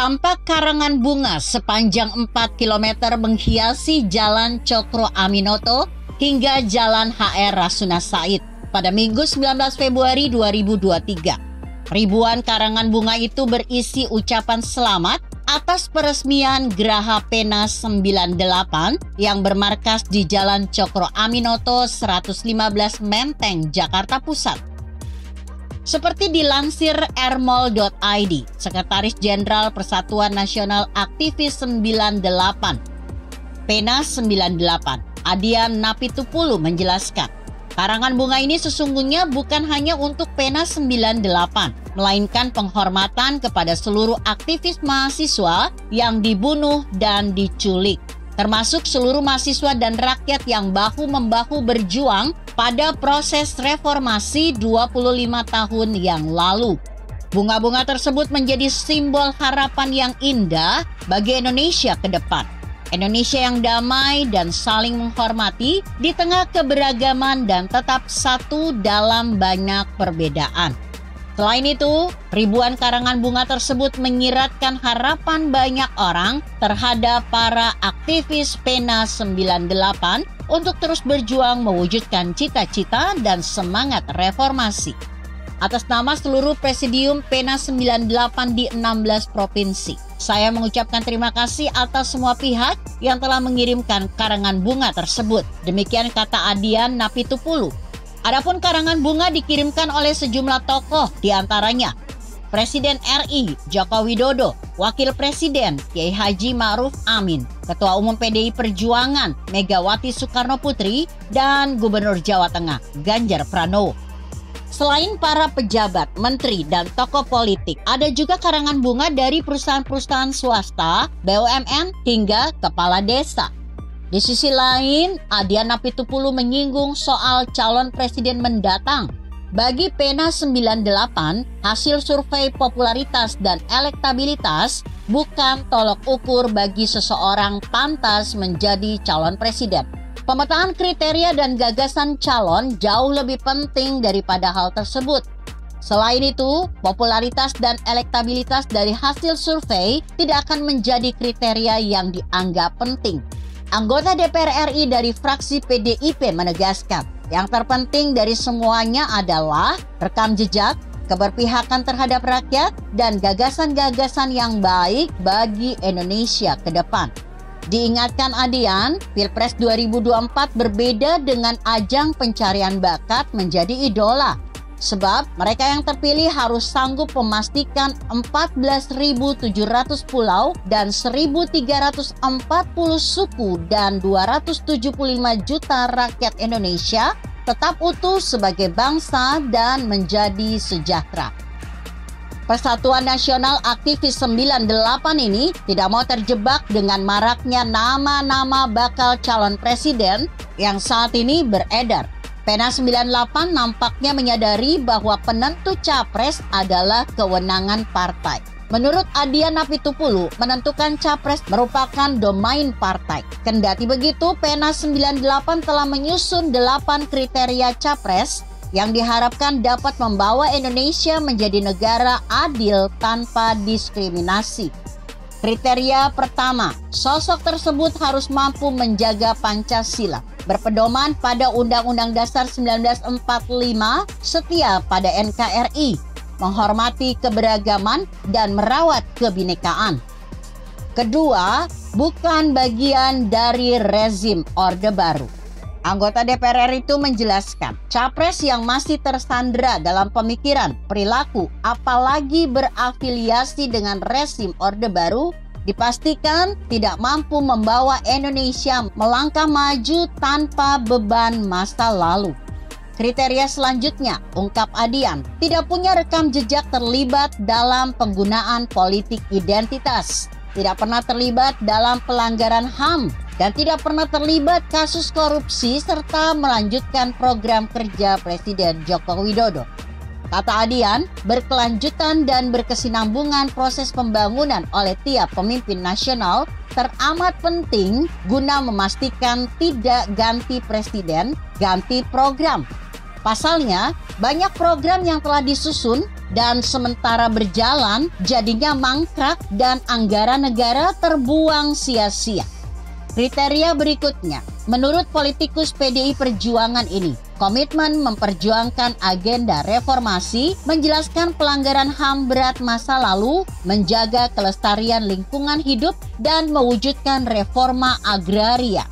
Tampak karangan bunga sepanjang 4 km menghiasi Jalan Cokro Aminoto hingga Jalan HR Rasuna Said pada Minggu 19 Februari 2023. Ribuan karangan bunga itu berisi ucapan selamat atas peresmian Geraha Pena 98 yang bermarkas di Jalan Cokro Aminoto 115 Menteng, Jakarta Pusat. Seperti dilansir rmol.id, Sekretaris Jenderal Persatuan Nasional Aktivis 98, Pena 98, Adian Napitupulu menjelaskan, karangan bunga ini sesungguhnya bukan hanya untuk Pena 98, melainkan penghormatan kepada seluruh aktivis mahasiswa yang dibunuh dan diculik, termasuk seluruh mahasiswa dan rakyat yang bahu-membahu berjuang pada proses reformasi 25 tahun yang lalu. Bunga-bunga tersebut menjadi simbol harapan yang indah bagi Indonesia ke depan. Indonesia yang damai dan saling menghormati di tengah keberagaman dan tetap satu dalam banyak perbedaan. Selain itu, ribuan karangan bunga tersebut menyiratkan harapan banyak orang terhadap para aktivis Pena 98 untuk terus berjuang mewujudkan cita-cita dan semangat reformasi. Atas nama seluruh Presidium Pena 98 di 16 provinsi, saya mengucapkan terima kasih atas semua pihak yang telah mengirimkan karangan bunga tersebut. Demikian kata Adian Napitupulu. Adapun karangan bunga dikirimkan oleh sejumlah tokoh, diantaranya Presiden RI Joko Widodo, Wakil Presiden Kiai Haji Ma'ruf Amin, Ketua Umum PDI Perjuangan Megawati Soekarnoputri, dan Gubernur Jawa Tengah Ganjar Pranowo. Selain para pejabat, menteri, dan tokoh politik, ada juga karangan bunga dari perusahaan-perusahaan swasta, BUMN, hingga kepala desa. Di sisi lain, Adian Napitupulu menyinggung soal calon presiden mendatang. Bagi Pena 98, hasil survei popularitas dan elektabilitas bukan tolok ukur bagi seseorang pantas menjadi calon presiden. Pemetaan kriteria dan gagasan calon jauh lebih penting daripada hal tersebut. Selain itu, popularitas dan elektabilitas dari hasil survei tidak akan menjadi kriteria yang dianggap penting. Anggota DPR RI dari fraksi PDIP menegaskan, yang terpenting dari semuanya adalah rekam jejak, keberpihakan terhadap rakyat, dan gagasan-gagasan yang baik bagi Indonesia ke depan. Diingatkan Adian, Pilpres 2024 berbeda dengan ajang pencarian bakat menjadi idola. Sebab mereka yang terpilih harus sanggup memastikan 14.700 pulau dan 1.340 suku dan 275 juta rakyat Indonesia tetap utuh sebagai bangsa dan menjadi sejahtera. Persatuan Nasional Aktivis 98 ini tidak mau terjebak dengan maraknya nama-nama bakal calon presiden yang saat ini beredar. Pena 98 nampaknya menyadari bahwa penentu capres adalah kewenangan partai. Menurut Adian Napitupulu, menentukan capres merupakan domain partai. Kendati begitu, Pena 98 telah menyusun 8 kriteria capres yang diharapkan dapat membawa Indonesia menjadi negara adil tanpa diskriminasi. Kriteria pertama, sosok tersebut harus mampu menjaga Pancasila, berpedoman pada Undang-Undang Dasar 1945, setia pada NKRI, menghormati keberagaman, dan merawat kebinekaan. Kedua, bukan bagian dari rezim Orde Baru. Anggota DPR RI itu menjelaskan, capres yang masih tersandra dalam pemikiran, perilaku, apalagi berafiliasi dengan rezim Orde Baru, dipastikan tidak mampu membawa Indonesia melangkah maju tanpa beban masa lalu. Kriteria selanjutnya, ungkap Adian, tidak punya rekam jejak terlibat dalam penggunaan politik identitas, tidak pernah terlibat dalam pelanggaran HAM, dan tidak pernah terlibat kasus korupsi serta melanjutkan program kerja Presiden Joko Widodo. Kata Adian, berkelanjutan dan berkesinambungan proses pembangunan oleh tiap pemimpin nasional teramat penting guna memastikan tidak ganti presiden, ganti program. Pasalnya, banyak program yang telah disusun dan sementara berjalan jadinya mangkrak dan anggaran negara terbuang sia-sia. Kriteria berikutnya, menurut politikus PDI Perjuangan ini, komitmen memperjuangkan agenda reformasi, menjelaskan pelanggaran HAM berat masa lalu, menjaga kelestarian lingkungan hidup, dan mewujudkan reforma agraria.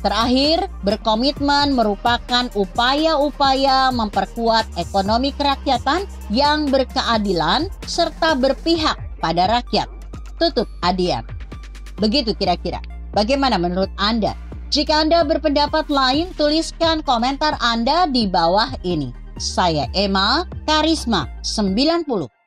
Terakhir, berkomitmen merupakan upaya-upaya memperkuat ekonomi kerakyatan yang berkeadilan serta berpihak pada rakyat. Tutup Adian. Begitu kira-kira. Bagaimana menurut Anda? Jika Anda berpendapat lain, tuliskan komentar Anda di bawah ini. Saya Emma, Karisma 90.